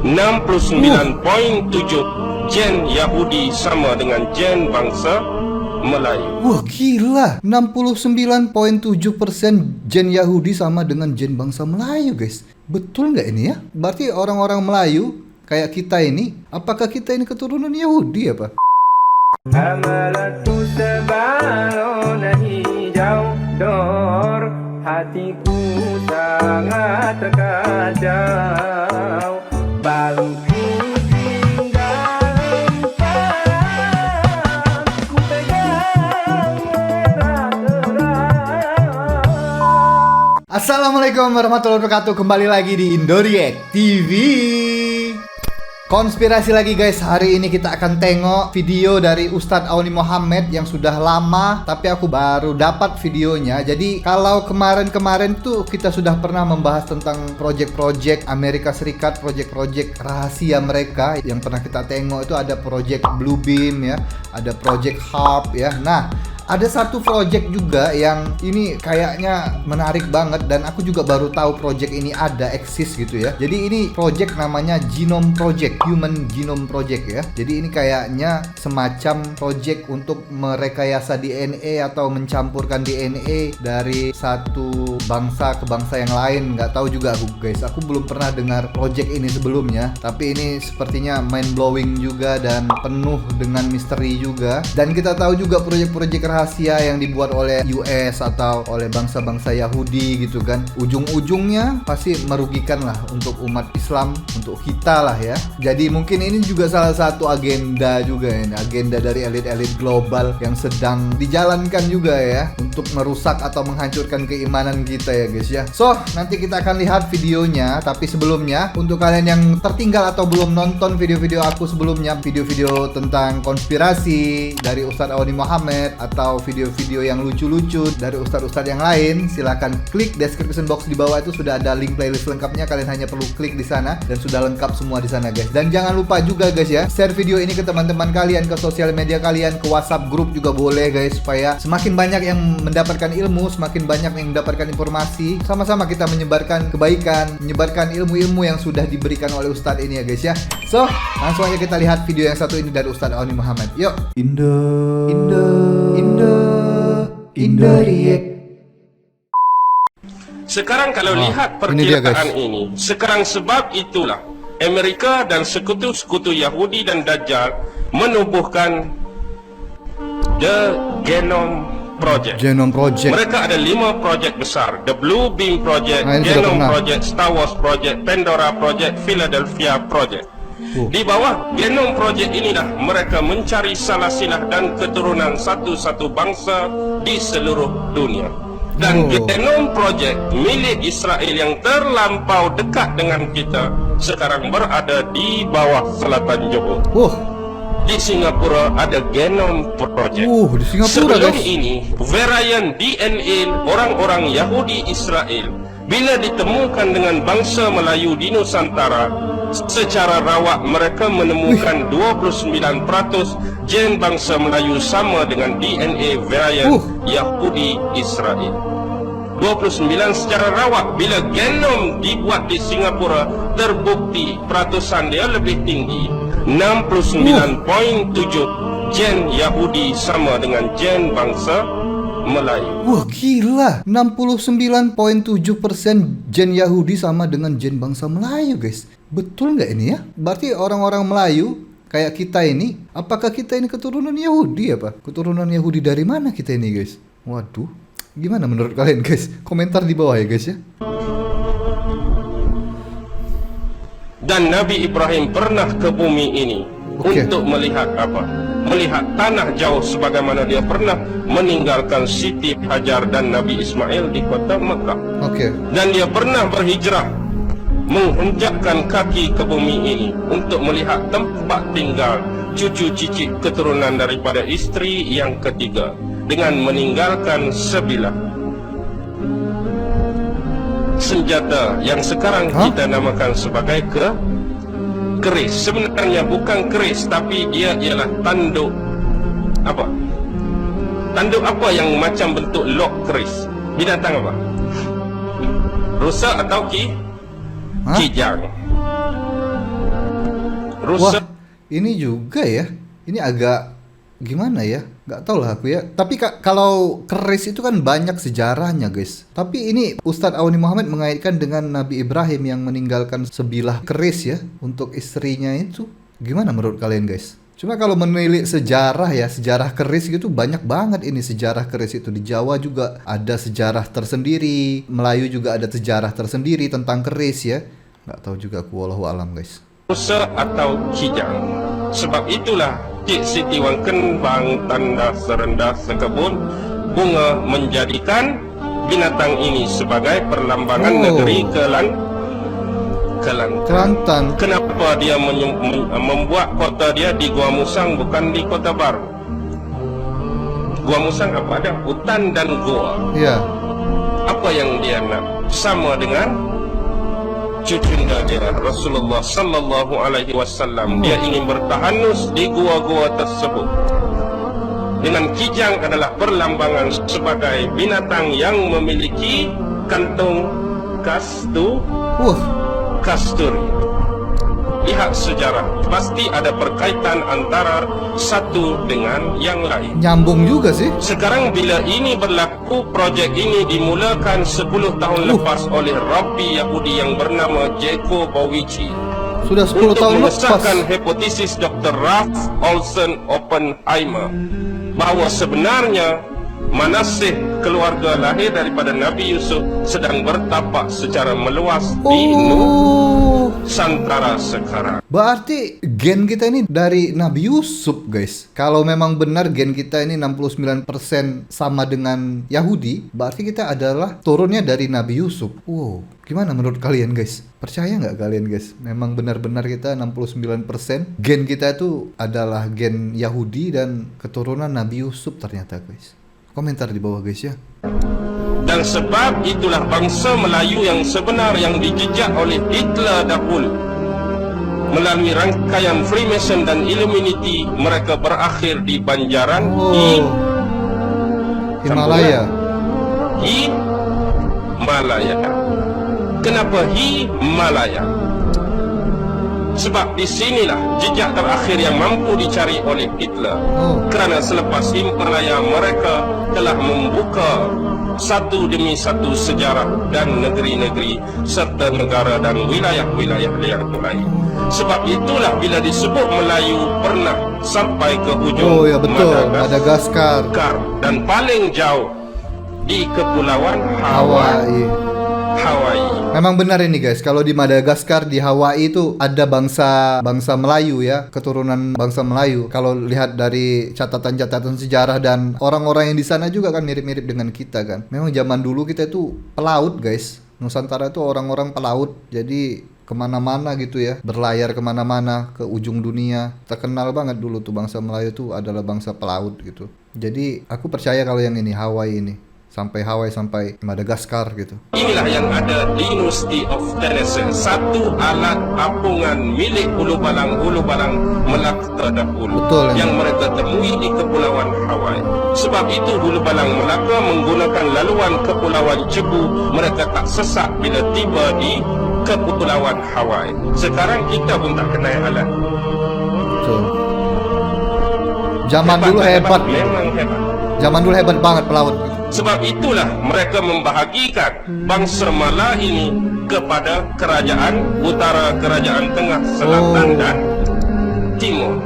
69.7 gen Yahudi sama dengan gen bangsa Melayu. Wah gila, 69.7% gen Yahudi sama dengan gen bangsa Melayu guys. Betul nggak ini ya? Berarti orang-orang Melayu kayak kita ini, apakah kita ini keturunan Yahudi apa? Amalatku sebalona hijau dor, hatiku sangat terkacau. Balungku tinggal ku pegang merah terang. Assalamualaikum warahmatullahi wabarakatuh. Kembali lagi di Indoriek TV. Konspirasi lagi guys. Hari ini kita akan tengok video dari Ustadz Auni Muhammad yang sudah lama, tapi aku baru dapat videonya. Jadi kalau kemarin-kemarin tuh kita sudah pernah membahas tentang project-project Amerika Serikat, project-project rahasia mereka. Yang pernah kita tengok itu ada project Bluebeam ya, ada project HARP ya. Nah, ada satu project juga yang ini kayaknya menarik banget dan aku juga baru tahu project ini ada, eksis gitu ya. Jadi ini project namanya Genome Project, Human Genome Project ya. Jadi ini kayaknya semacam project untuk merekayasa DNA atau mencampurkan DNA dari satu bangsa ke bangsa yang lain. Nggak tahu juga aku guys, aku belum pernah dengar project ini sebelumnya. Tapi ini sepertinya mind blowing juga dan penuh dengan misteri juga. Dan kita tahu juga project-project rahasia yang dibuat oleh US atau oleh bangsa-bangsa Yahudi gitu kan, ujung-ujungnya pasti merugikan lah untuk umat Islam, untuk kita lah ya. Jadi mungkin ini juga salah satu agenda juga ya, agenda dari elit-elit global yang sedang dijalankan juga ya, untuk merusak atau menghancurkan keimanan kita ya guys ya. So nanti kita akan lihat videonya, tapi sebelumnya untuk kalian yang tertinggal atau belum nonton video-video aku sebelumnya, video-video tentang konspirasi dari Ustadz Auni Muhammad atau video-video yang lucu-lucu dari ustadz-ustadz yang lain, silahkan klik description box di bawah, itu sudah ada link playlist lengkapnya. Kalian hanya perlu klik di sana dan sudah lengkap semua di sana guys. Dan jangan lupa juga guys ya, share video ini ke teman-teman kalian, ke sosial media kalian, ke WhatsApp grup juga boleh guys, supaya semakin banyak yang mendapatkan ilmu, semakin banyak yang mendapatkan informasi. Sama-sama kita menyebarkan kebaikan, menyebarkan ilmu-ilmu yang sudah diberikan oleh ustadz ini ya guys ya. So langsung aja kita lihat video yang satu ini dari Ustadz Auni Muhammad. Yuk. Indoriek. Sekarang kalau lihat perkiraan ini, sekarang sebab itulah Amerika dan sekutu-sekutu Yahudi dan Dajjal menubuhkan The Genome Project. Genome Project. Mereka ada 5 project besar: The Blue Beam Project, Genome Project, Star Wars Project, Pandora Project, Philadelphia Project. Di bawah Genome Project inilah mereka mencari salasilah dan keturunan satu-satu bangsa di seluruh dunia. Dan Genome Project milik Israel yang terlampau dekat dengan kita sekarang berada di bawah selatan Johor. Di Singapura ada Genome Project. Di Singapura sebelum guys. ini varian DNA orang-orang Yahudi Israel bila ditemukan dengan bangsa Melayu di Nusantara, secara rawak mereka menemukan 29% gen bangsa Melayu sama dengan DNA varian Yahudi Israel. 29 secara rawak. Bila genom dibuat di Singapura, terbukti peratusan dia lebih tinggi. 69.7 gen Yahudi sama dengan gen bangsa Melayu. Wah gila, 69.7% gen Yahudi sama dengan gen bangsa Melayu guys. Betul nggak ini ya? Berarti orang-orang Melayu kayak kita ini, apakah kita ini keturunan Yahudi apa? Keturunan Yahudi dari mana kita ini guys? Waduh, gimana menurut kalian guys? Komentar di bawah ya guys ya. Dan Nabi Ibrahim pernah ke bumi ini untuk melihat apa? Melihat tanah jauh, sebagaimana dia pernah meninggalkan Siti Hajar dan Nabi Ismail di kota Mekah. Dan dia pernah berhijrah, menginjakkan kaki ke bumi ini untuk melihat tempat tinggal cucu cicit keturunan daripada istri yang ketiga, dengan meninggalkan sebilah senjata yang sekarang kita namakan sebagai keris. Sebenarnya bukan keris, tapi dia ialah tanduk apa? Tanduk apa yang macam bentuk lok keris? Binatang apa? Rusa atau kijang? rusak. Ini juga ya. Ini agak gimana ya? Nggak tahu lah aku ya. Tapi kalau keris itu kan banyak sejarahnya guys. Tapi ini Ustadz Awni Muhammad mengaitkan dengan Nabi Ibrahim yang meninggalkan sebilah keris ya untuk istrinya itu. Gimana menurut kalian guys? Cuma kalau menilik sejarah ya, sejarah keris gitu banyak banget ini sejarah keris itu. Di Jawa juga ada sejarah tersendiri, Melayu juga ada sejarah tersendiri tentang keris ya. Nggak tahu juga aku, wallahu alam guys. Rusa atau kijang. Sebab itulah Cik Siti Wang Kembang tanda serendah sekebun bunga menjadikan binatang ini sebagai perlambangan negeri Kelantan. Kenapa dia membuat kota dia di Gua Musang bukan di Kota Baru? Gua Musang apa ada? Hutan dan gua. Iya. Apa yang dia nak? Sama dengan cucunda dia Rasulullah sallallahu alaihi wasallam. Dia ingin bertahanus di gua-gua tersebut. Dengan kijang adalah perlambangan sebagai binatang yang memiliki kantung kasturi. Lihat sejarah, pasti ada perkaitan antara satu dengan yang lain. Nyambung juga sih. Sekarang bila ini berlaku, projek ini dimulakan 10 tahun lepas oleh Rabbi Yahudi yang bernama Jacobowici. Sudah 10 tahun lepas. Untuk mengesahkan hipotesis Dr. Ralph Olson Oppenheimer bahawa sebenarnya Manasih keluarga lahir daripada Nabi Yusuf sedang bertapak secara meluas di Nusantara sekarang. Berarti gen kita ini dari Nabi Yusuf guys. Kalau memang benar gen kita ini 69% sama dengan Yahudi, berarti kita adalah turunnya dari Nabi Yusuf. Wow, gimana menurut kalian guys? Percaya nggak kalian guys? Memang benar-benar kita 69% gen kita itu adalah gen Yahudi dan keturunan Nabi Yusuf ternyata guys. Komentar di bawah guys ya. Dan sebab itulah bangsa Melayu yang sebenar yang dijejak oleh Hitler dahulu. Melalui rangkaian Freemason dan Illuminati, mereka berakhir di Banjaran Himalaya. Himalaya. Kenapa Himalaya? Sebab di sinilah jejak terakhir yang mampu dicari oleh Hitler. Kerana selepas Himalaya mereka telah membuka satu demi satu sejarah dan negeri-negeri serta negara dan wilayah-wilayah yang lain. Sebab itulah bila disebut Melayu pernah sampai ke ujung Madagaskar dan paling jauh di Kepulauan Hawaii. Memang benar ini guys, kalau di Madagaskar, di Hawaii itu ada bangsa Melayu ya, keturunan bangsa Melayu. Kalau lihat dari catatan-catatan sejarah dan orang-orang yang di sana juga kan mirip-mirip dengan kita kan. Memang zaman dulu kita itu pelaut guys. Nusantara itu orang-orang pelaut, jadi kemana-mana gitu ya, berlayar kemana-mana ke ujung dunia. Terkenal banget dulu tuh bangsa Melayu tuh adalah bangsa pelaut gitu. Jadi aku percaya kalau yang ini Hawaii ini sampai Hawaii sampai Madagaskar gitu. Inilah yang ada di University of Tennessee, satu alat apungan milik Ulu Balang Melaka dahulu. Betul, yang mereka temui di Kepulauan Hawaii. Sebab itu Ulu Balang Melaka menggunakan laluan Kepulauan Cebu. Mereka tak sesak bila tiba di Kepulauan Hawaii. Sekarang kita pun tak kenal alat. Betul. Zaman dulu hebat. Memang hebat. Zaman dulu hebat banget pelaut gitu. Sebab itulah mereka membahagikan bangsa Malay ini kepada kerajaan utara, kerajaan tengah, selatan dan timur.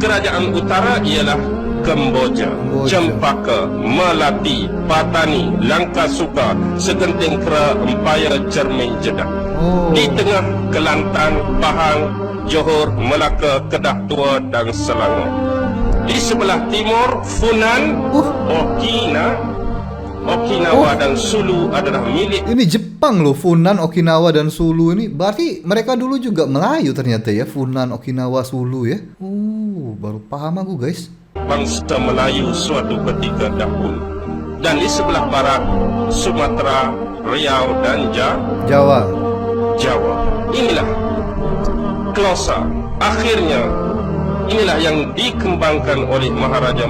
Kerajaan utara ialah Kemboja, Cempaka, Melati, Patani, Langkasuka, Segenting Kera, Empayar, Cermin, Jeddah. Di tengah Kelantan, Pahang, Johor, Melaka, Kedah Tua dan Selangor. Di sebelah timur Funan, Okinawa dan Sulu adalah milik. Ini Jepang loh, Funan, Okinawa dan Sulu ini. Berarti mereka dulu juga Melayu ternyata ya, Funan, Okinawa, Sulu ya. Baru paham aku guys. Bangsa Melayu suatu ketika dahulu. Dan di sebelah barat Sumatera, Riau dan Jawa. Inilah Klosa. Akhirnya inilah yang dikembangkan oleh Maharaja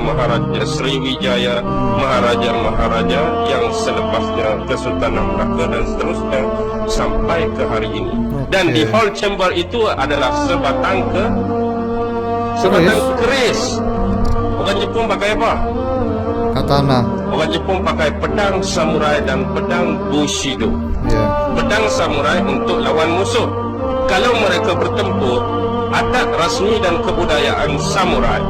Sriwijaya, Maharaja yang selepasnya Kesultanan Melaka dan seterusnya sampai ke hari ini. Dan di hall chamber itu adalah sebatang keris. Orang Jepun pakai apa? Katana. Orang Jepun pakai pedang samurai dan pedang bushido. Ya. Pedang samurai untuk lawan musuh. Kalau mereka bertempur, adat rasmi dan kebudayaan samurai,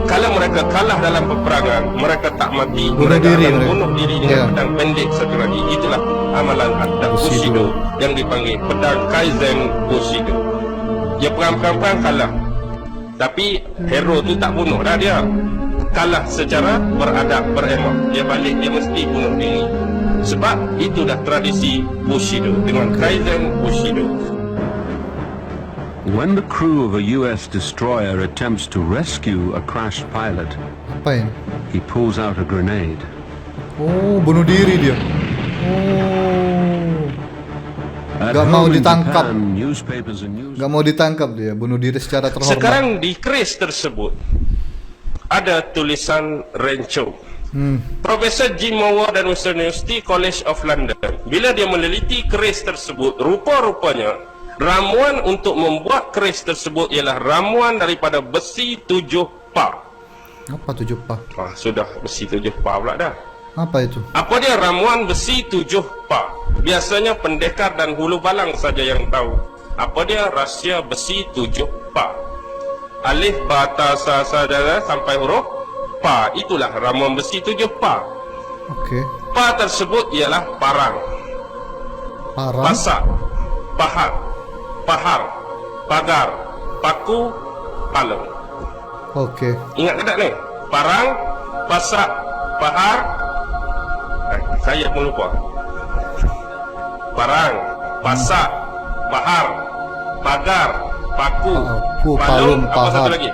kalau mereka kalah dalam peperangan, mereka tak mati, mereka akan bunuh diri dengan pedang pendek satu lagi. Itulah amalan adat bushido yang dipanggil pedang kaizen bushido. Dia perang-perang kalah, tapi hero tu tak bunuh dah dia. Kalah secara beradab, beremak. Dia balik, dia mesti bunuh diri. Sebab itu dah tradisi bushido dengan kaizen bushido. When the crew of a US destroyer attempts to rescue a crashed pilot, Apa ini? he pulls out a grenade. Oh, bunuh diri dia. Oh. At Gak mau home in ditangkap. Japan, newspapers and news Gak mau ditangkap dia, bunuh diri secara terhormat. Sekarang di keris tersebut ada tulisan Rancho. Profesor Jim Moore dan Western University College of London, bila dia meneliti keris tersebut, rupa-rupanya ramuan untuk membuat keris tersebut ialah ramuan daripada besi 7 pa. Apa 7 pa? Sudah besi 7 pa pula dah. Apa itu? Apa dia ramuan besi 7 pa? Biasanya pendekar dan hulu balang saja yang tahu. Apa dia rahsia besi 7 pa? Alif, ba, ta, sa, da sampai huruf pa. Itulah ramuan besi 7 pa. Okey. Pa tersebut ialah parang, Parang. pasak, pahat, pahar, pagar, paku, palung. Okey. Ingat tak ni? Parang, pasak, pahar. Saya pun lupa. Parang, pasak, pahar, pagar, paku, palung, apa satu pahat. lagi?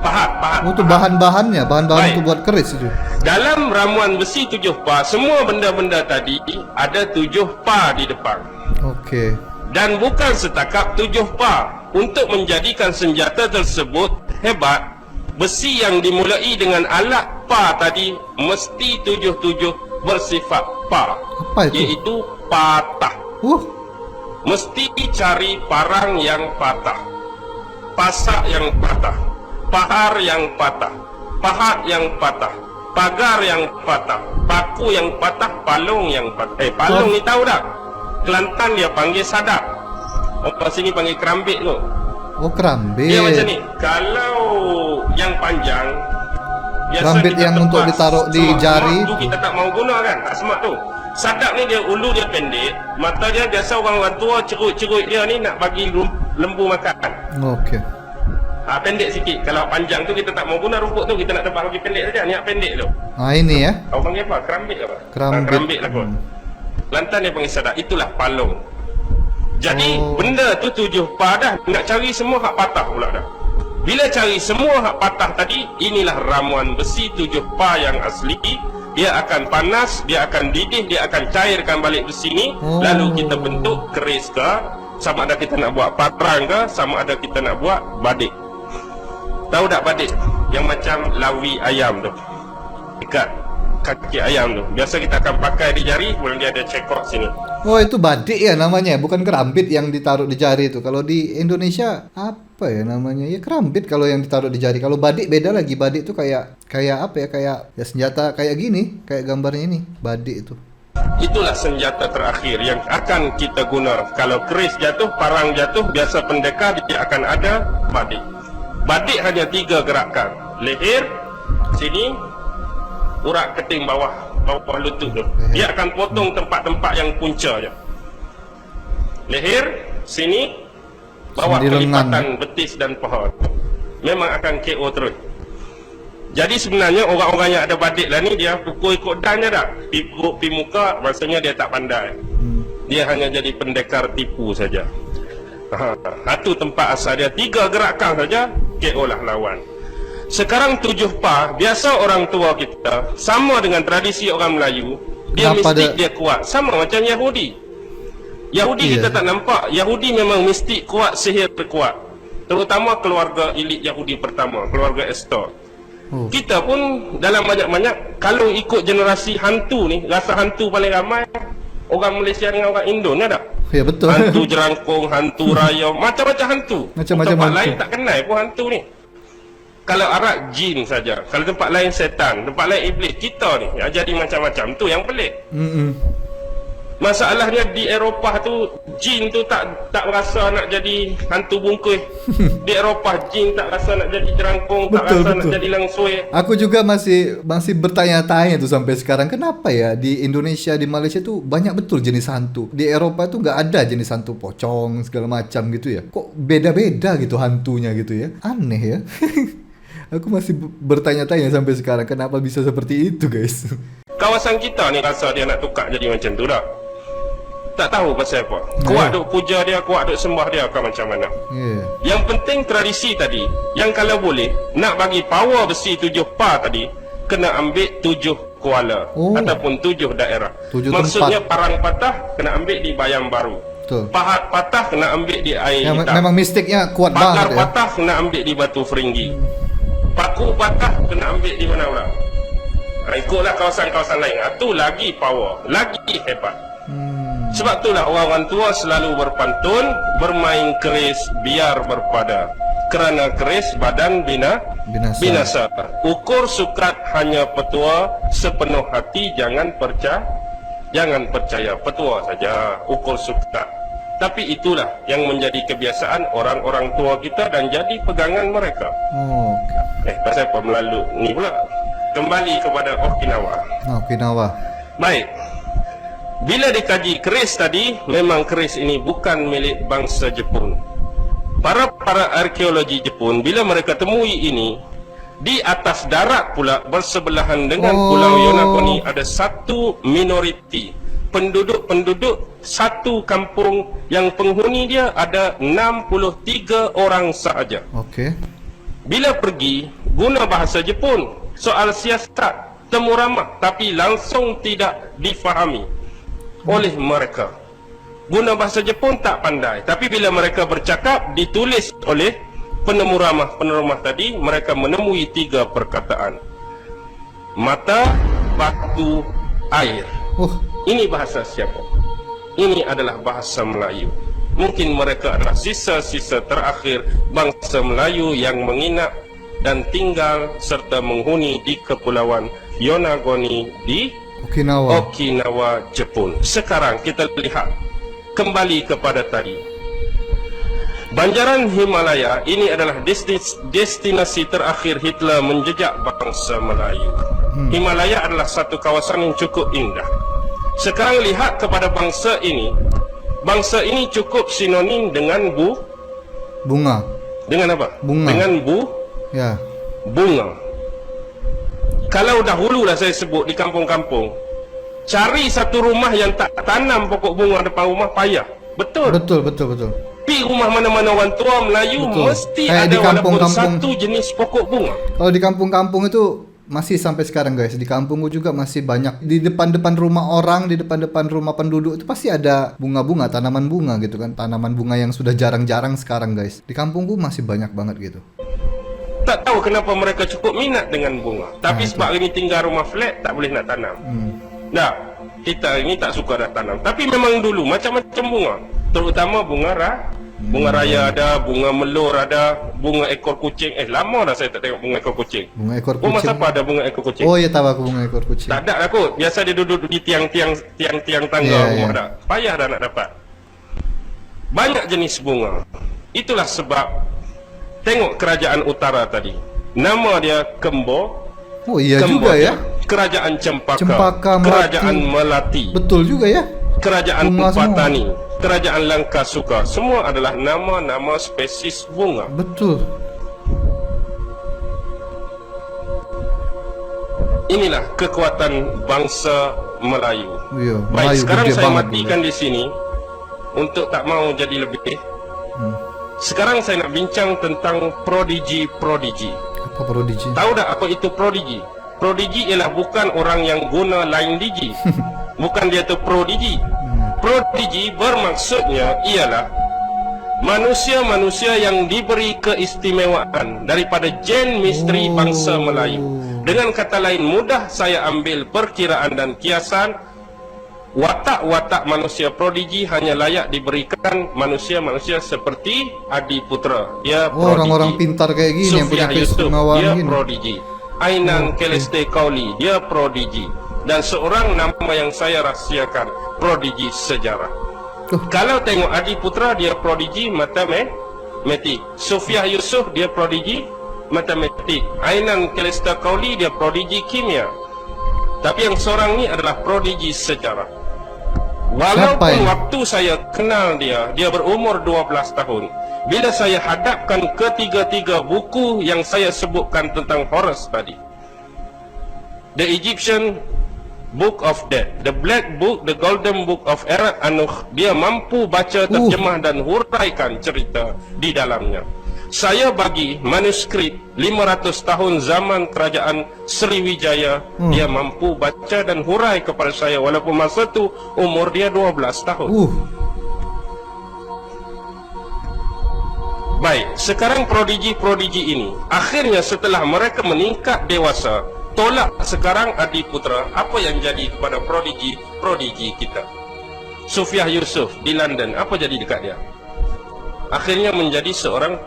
Pahat. Oh, itu bahan-bahannya, bahan-bahan Baik. untuk buat keris itu. Dalam ramuan besi 7 pa, semua benda-benda tadi ada 7 pa di depan. Okey. Dan bukan setakat 7 pa. Untuk menjadikan senjata tersebut hebat, besi yang dimulai dengan alat pa tadi mesti 7 bersifat pa. Apa itu? Iaitu patah. Mesti cari parang yang patah, pasak yang patah, pahar yang patah, pahat yang patah, pagar yang patah, paku yang patah, palung yang patah. Palung ni tahu tak? Kelantan dia panggil sadap. Orang sini panggil kerambit tu. Oh, kerambit. Dia macam ni. Kalau yang panjang, biasa Kerambit kita yang untuk tepas ditaruh di semak. jari Semak tu kita tak mau guna kan? Tak semak tu. Sadap ni dia ulu dia pendek, mata dia biasa orang tua cerut-cerut dia ni nak bagi lembu makan. Okey. Pendek sikit. Kalau panjang tu kita tak mau guna rumput tu, kita nak tebas bagi pendek saja. Niat pendek tu. Ini ya. Kau panggil apa? Kerambit apa? Kerambit. Kerambit lah kot. Lantan dia panggil sadap. Itulah palung. Jadi benda tu 7 pa dah. Nak cari semua hak patah pula dah. Bila cari semua hak patah tadi, inilah ramuan besi 7 pa yang asli. Dia akan panas, dia akan didih, dia akan cairkan balik besi ni. Lalu kita bentuk keris ke, sama ada kita nak buat patrang ke, sama ada kita nak buat badik. Tahu tak badik? Yang macam lawi ayam tu, ikat kaki ayam tu. Biasa kita akan pakai di jari, kemudian dia ada cekok sini. Oh, itu badik ya namanya, bukan kerambit yang ditaruh di jari itu. Kalau di Indonesia apa ya namanya? Ya kerambit kalau yang ditaruh di jari. Kalau badik beda lagi. Badik itu kayak apa ya? Kayak ya senjata kayak gini, kayak gambarnya ini. Badik itu. Itulah senjata terakhir yang akan kita guna. Kalau keris jatuh, parang jatuh, biasa pendekar dia akan ada badik. Badik hanya 3 gerakan. Leher, sini, urat keting bawah lutut tu. Dia akan potong tempat-tempat yang punca je. Leher, sini, bawah Sendi lengan. kelipatan betis dan paha. Memang akan KO terus. Jadi sebenarnya orang-orang yang ada badik lah ni, dia pukul ikut dan je tak. Pi muka, maksudnya dia tak pandai. Dia hanya jadi pendekar tipu saja. Itu tempat asal dia. 3 gerakan saja, KO lah lawan. Sekarang 7 pa, biasa orang tua kita, sama dengan tradisi orang Melayu, dia Kenapa mistik dia- dia kuat. Sama macam Yahudi. Yahudi kita tak nampak. Yahudi memang mistik kuat, sihir kuat. Terutama keluarga elit Yahudi pertama, keluarga Esther. Kita pun dalam banyak-banyak, kalau ikut generasi hantu ni, rasa hantu paling ramai, orang Malaysia dengan orang Indo ni ada. Ya betul. Hantu jerangkung, hantu raya, macam-macam hantu. Macam-macam tempat hantu. lain tak kenal pun hantu ni. Kalau Arab jin saja, kalau tempat lain setan, tempat lain iblis. Kita ni yang jadi macam-macam, tu yang pelik. Masalahnya di Eropah tu jin tu tak rasa nak jadi hantu bungkus. Di Eropah jin tak rasa nak jadi jerangkung, tak Betul, rasa nak betul. jadi langsui. Aku juga masih bertanya-tanya tuh sampai sekarang, kenapa ya di Indonesia, di Malaysia tuh banyak betul jenis hantu. Di Eropa tuh nggak ada jenis hantu pocong segala macam gitu ya. Kok beda-beda gitu hantunya gitu ya. Aneh ya. Aku masih bertanya-tanya sampai sekarang kenapa bisa seperti itu, guys. Kawasan kita ni rasa dia nak tukar jadi macam tu dah. Tak tahu pasal apa. Kuat duk puja dia, kuat duk sembah dia ke macam mana. Yang penting tradisi tadi, yang kalau boleh nak bagi power besi 7 pa tadi, kena ambil 7 kuala ataupun 7 daerah. 7 Maksudnya tempat. parang patah kena ambil di Bayam Baru. Betul. Pahat patah kena ambil di Air Ya, Hitam. memang mistiknya kuat Pakar banget ya. patah kena ambil di Batu Feringgi. Paku patah kena ambil di mana pula? Ikutlah kawasan-kawasan lain. Itu lagi power, lagi hebat. Sebab itulah orang-orang tua selalu berpantun, bermain keris biar berpada. Kerana keris badan binasa. Ukur sukrat hanya petua, sepenuh hati jangan percaya petua saja. Ukur sukrat. Tapi itulah yang menjadi kebiasaan orang-orang tua kita dan jadi pegangan mereka. Pasal apa melalu ni pula? Kembali kepada Okinawa. Okinawa. Baik. Bila dikaji keris tadi, memang keris ini bukan milik bangsa Jepun. Para arkeologi Jepun, bila mereka temui ini, di atas darat pula bersebelahan dengan Pulau Yonaguni ada satu minoriti. Penduduk satu kampung yang penghuni dia ada 63 orang sahaja. Bila pergi, guna bahasa Jepun, soal siasat, temu ramah, tapi langsung tidak difahami oleh mereka. Guna bahasa Jepun tak pandai, tapi bila mereka bercakap, ditulis oleh penemu ramah tadi, mereka menemui 3 perkataan. Mata, batu, air. Ini bahasa siapa? Ini adalah bahasa Melayu. Mungkin mereka adalah sisa-sisa terakhir bangsa Melayu yang menginap dan tinggal serta menghuni di Kepulauan Yonaguni di Okinawa, Jepun. Sekarang kita lihat kembali kepada tadi. Banjaran Himalaya ini adalah destinasi terakhir Hitler menjejak bangsa Melayu. Himalaya adalah satu kawasan yang cukup indah. Sekarang lihat kepada bangsa ini. Bangsa ini cukup sinonim dengan bunga. Dengan apa? Bunga. Dengan bunga. Kalau dahulu saya sebut di kampung-kampung, cari satu rumah yang tak tanam pokok bunga depan rumah payah. Betul. Tapi rumah mana-mana orang tua Melayu mesti ada di walaupun kampung-kampung. satu jenis pokok bunga. Kalau di kampung-kampung itu masih sampai sekarang, guys. Di kampungku juga masih banyak. Di depan-depan rumah orang, di depan-depan rumah penduduk itu pasti ada bunga-bunga, tanaman bunga gitu kan. Tanaman bunga yang sudah jarang-jarang sekarang, guys. Di kampungku masih banyak banget gitu. Tak tahu kenapa mereka cukup minat dengan bunga. Tapi sebab ini tinggal rumah flat, tak boleh nak tanam. Nah, kita ini tak suka dah tanam. Tapi memang dulu macam-macam bunga. Terutama bunga raya ada, bunga melur ada, bunga ekor kucing. Lama dah saya tak tengok bunga ekor kucing. Bunga ekor kucing. Masa apa ada bunga ekor kucing? Oh ya, tahu aku bunga ekor kucing. Tak ada aku. Biasa dia duduk di tiang-tiang tangga rumah dah. Payah dah nak dapat. Banyak jenis bunga. Itulah sebab tengok kerajaan utara tadi. Nama dia Kembo. Oh iya juga ya. Kerajaan Cempaka, Melati. Kerajaan Melati. Betul juga ya. Kerajaan Bunga Patani, Kerajaan Langkasuka, semua adalah nama-nama spesies bunga. Betul. Inilah kekuatan bangsa Melayu. Iya, Baik, Melayu sekarang gede saya banget matikan di sini untuk tak mau jadi lebih. Sekarang saya nak bincang tentang prodigi. Apa prodigi? Tahu tak apa itu prodigi? Prodigi ialah bukan orang yang guna lain digi. Bukan dia tu prodigi. Prodigi bermaksudnya ialah manusia-manusia yang diberi keistimewaan daripada gen misteri bangsa Melayu. Dengan kata lain, mudah saya ambil perkiraan dan kiasan, watak-watak manusia prodigi hanya layak diberikan manusia-manusia seperti Adi Putra, dia prodigi. Orang-orang pintar kayak gini yang punya Sufyah Yusuf, keistimewaan dia gini. prodigi. Ainan Keleste Kauli, dia prodigi. Dan seorang nama yang saya rahsiakan, prodigi sejarah. Kalau tengok Adi Putra, dia prodigi matematik. Sufyah Yusuf, dia prodigi matematik. Ainan Keleste Kauli, dia prodigi kimia. Tapi yang seorang ni adalah prodigi sejarah. Walaupun waktu saya kenal dia berumur 12 tahun. Bila saya hadapkan ketiga-tiga buku yang saya sebutkan tentang Horus tadi, The Egyptian Book of Death, The Black Book, The Golden Book of Erat Anuch, dia mampu baca, terjemah dan huraikan cerita di dalamnya. Saya bagi manuskrip 500 tahun zaman kerajaan Sriwijaya, dia mampu baca dan hurai kepada saya walaupun masa tu umur dia 12 tahun. Baik, sekarang prodigi-prodigi ini akhirnya setelah mereka meningkat dewasa, tolak sekarang Adi Putra, apa yang jadi kepada prodigi kita? Sufyah Yusuf di London, apa jadi dekat dia? Akhirnya menjadi seorang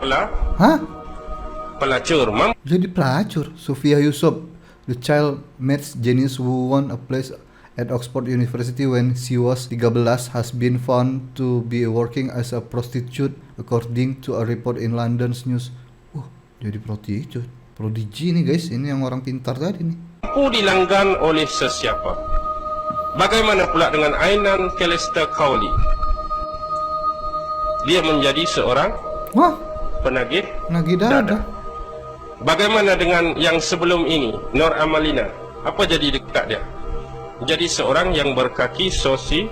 pelacur. Jadi pelacur. Sufyah Yusuf, the child maths genius who won a place at Oxford University when she was 13, has been found to be working as a prostitute according to a report in London's news. Jadi prostitute. Prodigi nih guys, ini yang orang pintar tadi nih. Mampu dilanggan oleh sesiapa. Bagaimana pula dengan Ainan Keleste Kauli? Dia menjadi seorang penagih dada. Bagaimana dengan yang sebelum ini, Nur Amalina? Apa jadi dekat dia? Jadi seorang yang berkaki sosial.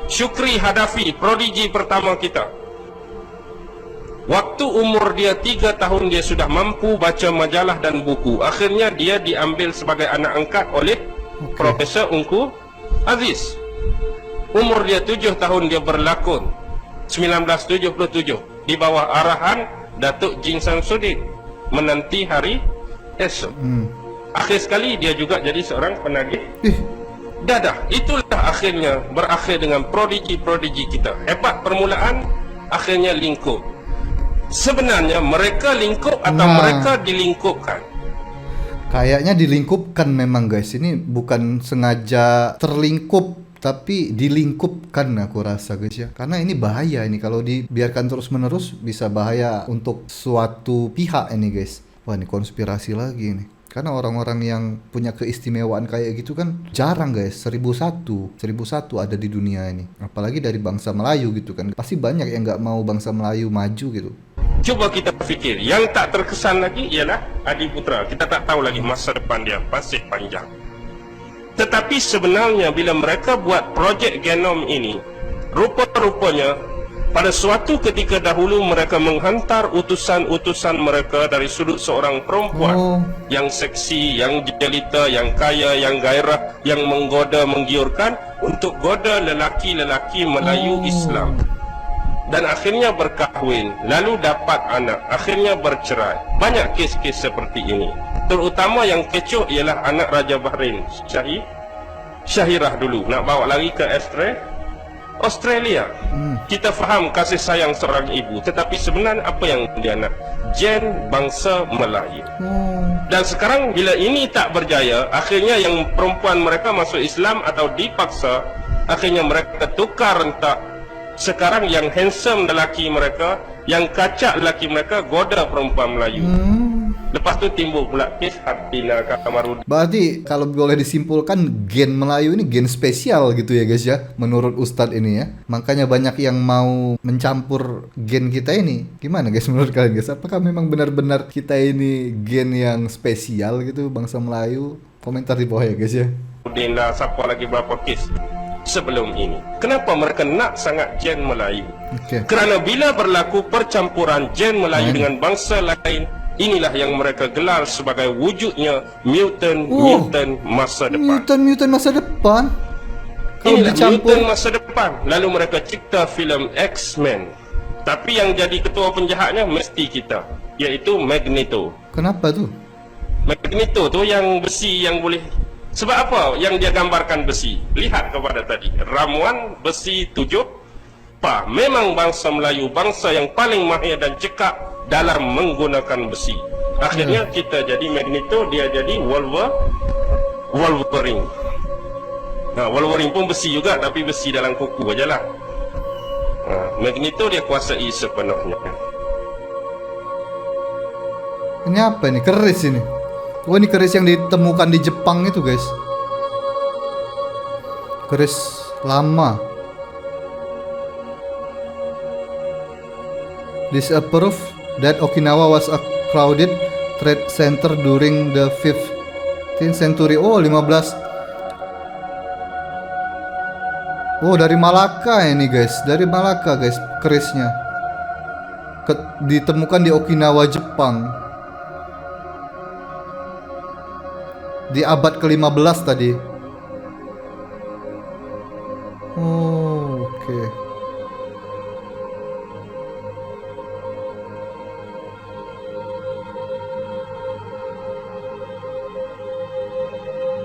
Syukri Hadafi, prodigi pertama kita. Waktu umur dia 3 tahun dia sudah mampu baca majalah dan buku. Akhirnya dia diambil sebagai anak angkat oleh Profesor Ungku Aziz. Umur dia 7 tahun dia berlakon 1977 di bawah arahan Datuk Jin Samsudin menanti hari esok. Akhir sekali dia juga jadi seorang penagih dadah. Itulah akhirnya berakhir dengan prodigi-prodigi kita. Hebat permulaan, akhirnya lingkup. Sebenarnya mereka lingkup atau mereka dilingkupkan? Kayaknya dilingkupkan memang guys. Ini bukan sengaja terlingkup, tapi dilingkupkan aku rasa guys ya. Karena ini bahaya ini, kalau dibiarkan terus menerus bisa bahaya untuk suatu pihak ini guys. Wah, ini konspirasi lagi nih. Karena orang-orang yang punya keistimewaan kayak gitu kan jarang guys. 1001 ada di dunia ini. Apalagi dari bangsa Melayu gitu kan. Pasti banyak yang nggak mau bangsa Melayu maju gitu. Coba kita pikir, yang tak terkesan lagi ialah Adi Putra. Kita tak tahu lagi masa depan dia, pasti panjang. Tetapi sebenarnya bila mereka buat projek genom ini, rupa-rupanya pada suatu ketika dahulu mereka menghantar utusan-utusan mereka dari sudut seorang perempuan yang seksi, yang jelita, yang kaya, yang gairah, yang menggoda, menggiurkan untuk goda lelaki-lelaki Melayu Islam. Dan akhirnya berkahwin, lalu dapat anak, akhirnya bercerai. Banyak kes-kes seperti ini. Terutama yang kecoh ialah anak Raja Bahrain, Syahirah dulu nak bawa lari ke Australia. Kita faham kasih sayang seorang ibu, tetapi sebenarnya apa yang dia nak? Gen bangsa Melayu. Dan sekarang bila ini tak berjaya, akhirnya yang perempuan mereka masuk Islam atau dipaksa, akhirnya mereka tukar rentak. Sekarang yang handsome lelaki mereka, yang kacak lelaki mereka goda perempuan Melayu. Lepas tu timbul pula kes Hatina Kamarudin. Berarti kalau boleh disimpulkan, gen Melayu ini gen spesial gitu ya guys ya, menurut Ustadz ini ya. Makanya banyak yang mau mencampur gen kita ini. Gimana guys menurut kalian guys? Apakah memang benar-benar kita ini gen yang spesial gitu, bangsa Melayu? Komentar di bawah ya guys ya. Lah, siapa lagi berapa kes sebelum ini? Kenapa mereka nak sangat gen Melayu? Kerana bila berlaku percampuran gen Melayu dengan bangsa lain, inilah yang mereka gelar sebagai wujudnya mutant masa depan. Mutant masa depan. Kalau Inilah dicampur mutant masa depan. Lalu mereka cipta filem X-Men. Tapi yang jadi ketua penjahatnya mesti kita, iaitu Magneto. Kenapa tuh? Magneto tu yang besi yang boleh Sebab apa yang dia gambarkan besi? Lihat kepada tadi, ramuan besi 7 pa. Memang bangsa Melayu bangsa yang paling mahir dan cekap dalam menggunakan besi. Akhirnya kita jadi Magneto, dia jadi Wolverine. Nah, Wolverine pun besi juga, tapi besi dalam kuku aja lah. Magneto dia kuasai sepenuhnya. Ini apa ini? Keris ini. Oh, ini keris yang ditemukan di Jepang itu, guys. Keris lama. This a proof that Okinawa was a crowded trade center during the 15th century. Oh, 15. Oh, dari Malaka ini, guys. Dari Malaka, guys, kerisnya. Ditemukan di Okinawa, Jepang. Di abad ke-15 tadi. Oh, oke.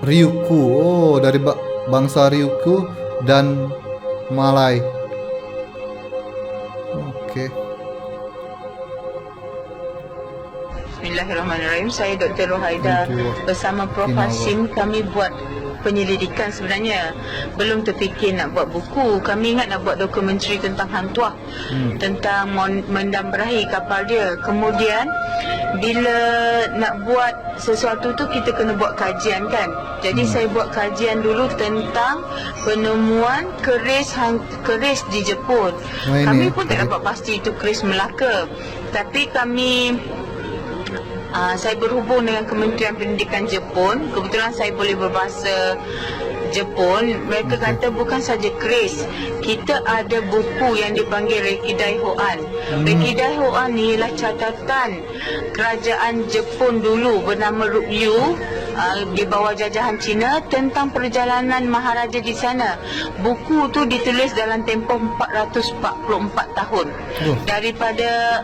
Ryukyu. Oh, dari bangsa Ryukyu dan Malay. Oke. Bismillahirrahmanirrahim. Saya Dr. Rohaida bersama Prof. Hashim. Kami buat penyelidikan sebenarnya. Belum terfikir nak buat buku. Kami ingat nak buat dokumentari tentang Hang Tuah. Tentang mendam berahi kapal dia. Kemudian bila nak buat sesuatu tu kita kena buat kajian kan. Jadi saya buat kajian dulu tentang penemuan keris di Jepun. Kami pun tak dapat pasti itu keris Melaka. Tapi kami saya berhubung dengan Kementerian Pendidikan Jepun. Kebetulan saya boleh berbahasa Jepun. Mereka kata bukan saja keris, kita ada buku yang dipanggil Rekidai Hoan. Rekidai Hoan ni ialah catatan kerajaan Jepun dulu bernama Ryukyu di bawah jajahan Cina tentang perjalanan Maharaja di sana. Buku tu ditulis dalam tempoh 444 tahun. Daripada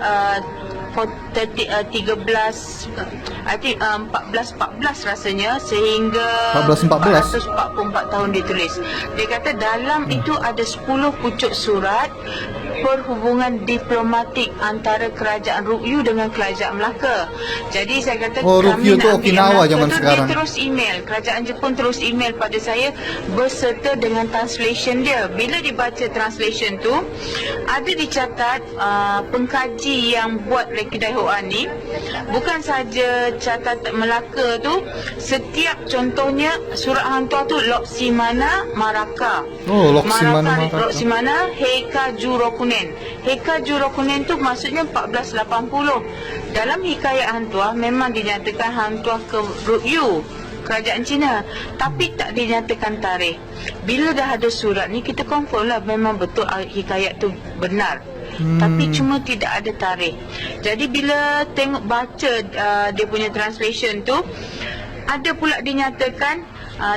1414 rasanya sehingga 444 tahun ditulis. Dia kata dalam itu ada 10 pucuk surat perhubungan diplomatik antara kerajaan Ryukyu dengan kerajaan Melaka. Jadi saya kata Ryukyu tu Okinawa zaman sekarang. Dia terus email, kerajaan Jepun terus email pada saya berserta dengan translation dia. Bila dibaca translation tu, ada dicatat pengkaji yang buat Rekidai Hoan ni bukan saja catatan Melaka tu, setiap contohnya surat Hang Tuah tu Loksimana Maraka. Loksimana Heika Jurokunen. Heika Jurokunen tu maksudnya 1480. Dalam hikayat Hang Tuah memang dinyatakan Hang Tuah ke Ryukyu, kerajaan Cina, tapi tak dinyatakan tarikh. Bila dah ada surat ni kita confirm lah memang betul hikayat tu benar. Tapi cuma tidak ada tarikh. Jadi bila tengok baca dia punya translation tu, ada pula dinyatakan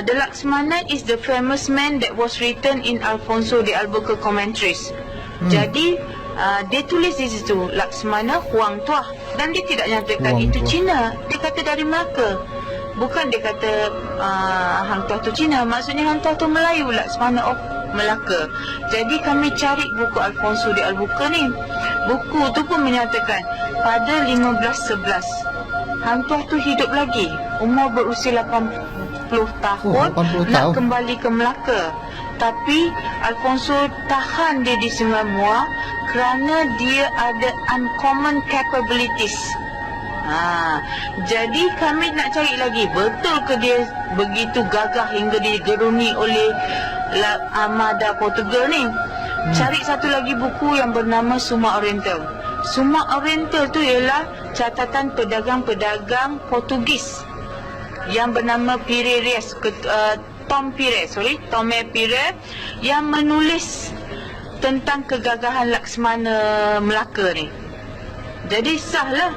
the Laksmana is the famous man that was written in Alfonso de Albuquerque commentaries. Jadi dia tulis di situ Laksmana Huang Tuah, dan dia tidak nyatakan itu Cina. Dia kata dari Melaka. Bukan dia kata Hang Tuah tu Cina. Maksudnya Hang Tuah tu Melayu, Laksmana of Melaka. Jadi kami cari buku Alfonso de Albuquerque ni. Buku tu pun menyatakan pada 1511 Hang Tuah tu hidup lagi, umur berusia 80 tahun, 80 nak tahun. kembali ke Melaka. Tapi Alfonso tahan dia di Sungai Muar kerana dia ada uncommon capabilities. Jadi kami nak cari lagi, betul ke dia begitu gagah hingga digeruni oleh Armada Portugal ni. Cari satu lagi buku yang bernama Suma Oriental. Suma Oriental tu ialah catatan pedagang-pedagang Portugis yang bernama Tomé Pires yang menulis tentang kegagahan Laksmana Melaka ni. Jadi sahlah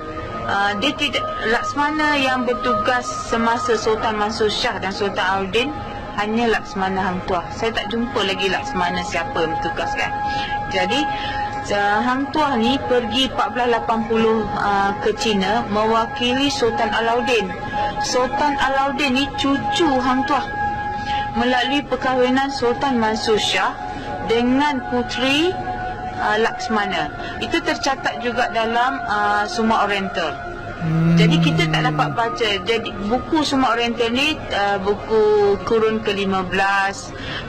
dia tidak, Laksmana yang bertugas semasa Sultan Mansur Shah dan Sultan Alauddin hanya Laksmana Hang Tuah. Saya tak jumpa lagi Laksmana siapa yang bertugas kan. Jadi Hang Tuah ni pergi 1480 ke China mewakili Sultan Alauddin. Sultan Alauddin ni cucu Hang Tuah. Melalui perkahwinan Sultan Mansur Shah dengan puteri Laksmana. Itu tercatat juga dalam Suma Oriental. Jadi kita tak dapat baca. Jadi buku Suma Oriental ni buku kurun ke-15.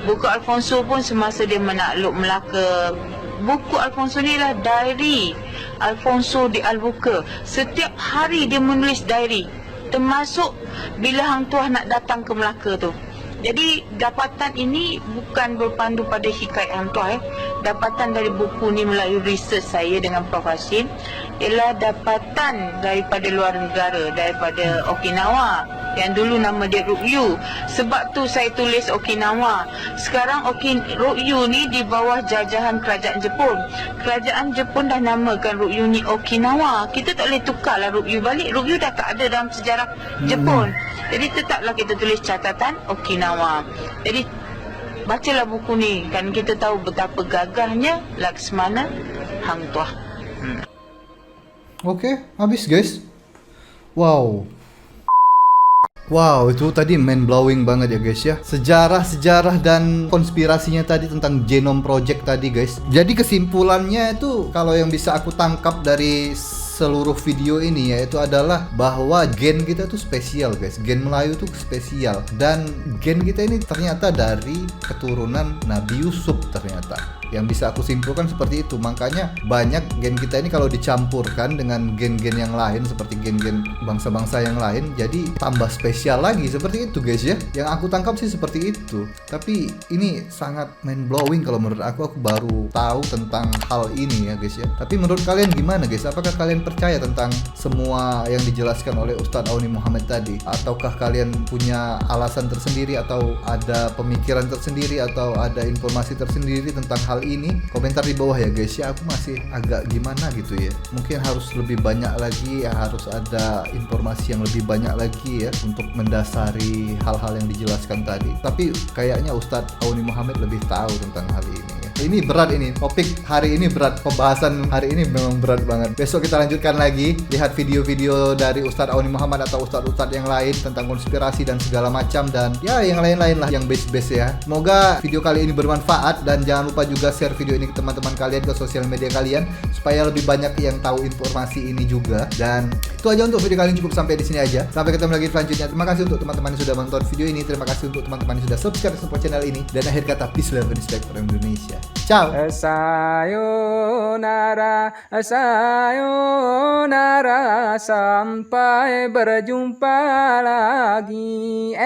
Buku Alfonso pun semasa dia menakluk Melaka. Buku Alfonso ni lah diary Alfonso de Albuquerque. Setiap hari dia menulis diary, termasuk bila Hang Tuah nak datang ke Melaka tu. Jadi dapatan ini bukan berpandu pada hikayat Hang Tuah. Dapatan dari buku ni melalui research saya dengan Prof. Hashim ialah dapatan daripada luar negara, daripada Okinawa yang dulu nama dia Ryukyu. Sebab tu saya tulis Okinawa. Sekarang Ryukyu ni di bawah jajahan kerajaan Jepun. Kerajaan Jepun dah namakan Ryukyu ni Okinawa. Kita tak boleh tukarlah Ryukyu balik. Ryukyu dah tak ada dalam sejarah Jepun. Jadi tetaplah kita tulis catatan Okinawa. Jadi bacalah buku ni, kan kita tahu betapa gagahnya Laksmana Hang Tuah. Oke, habis guys. Wow. Wow, itu tadi mind blowing banget ya guys ya. Sejarah-sejarah dan konspirasinya tadi tentang Genome Project tadi guys. Jadi kesimpulannya itu kalau yang bisa aku tangkap dari seluruh video ini yaitu adalah bahwa gen kita tuh spesial guys. Gen Melayu tuh spesial dan gen kita ini ternyata dari keturunan Nabi Yusuf ternyata. Yang bisa aku simpulkan seperti itu. Makanya banyak gen kita ini kalau dicampurkan dengan gen-gen yang lain seperti gen-gen bangsa-bangsa yang lain jadi tambah spesial lagi seperti itu guys ya. Yang aku tangkap sih seperti itu. Tapi ini sangat mind blowing kalau menurut aku baru tahu tentang hal ini ya guys ya. Tapi menurut kalian gimana guys? Apakah kalian percaya tentang semua yang dijelaskan oleh Ustadz Auni Muhammad tadi? Ataukah kalian punya alasan tersendiri atau ada pemikiran tersendiri atau ada informasi tersendiri tentang hal ini? Komentar di bawah ya guys ya. Aku masih agak gimana gitu ya. Mungkin harus lebih banyak lagi ya, harus ada informasi yang lebih banyak lagi ya untuk mendasari hal-hal yang dijelaskan tadi. Tapi kayaknya Ustadz Auni Muhammad lebih tahu tentang hal ini ya. Ini berat ini, topik hari ini berat, pembahasan hari ini memang berat banget. Besok kita lanjutkan lagi, lihat video-video dari Ustadz Auni Muhammad atau Ustadz-Ustadz yang lain tentang konspirasi dan segala macam dan ya yang lain-lain lah yang base-base ya. Semoga video kali ini bermanfaat dan jangan lupa juga share video ini ke teman-teman kalian, ke sosial media kalian supaya lebih banyak yang tahu informasi ini juga. Dan itu aja untuk video kali ini, cukup sampai di sini aja. Sampai ketemu lagi selanjutnya. Terima kasih untuk teman-teman yang sudah menonton video ini. Terima kasih untuk teman-teman yang sudah subscribe support channel ini. Dan akhir kata, peace, love, and respect for Indonesia. Ciao. Sayonara, sayonara, sampai berjumpa lagi.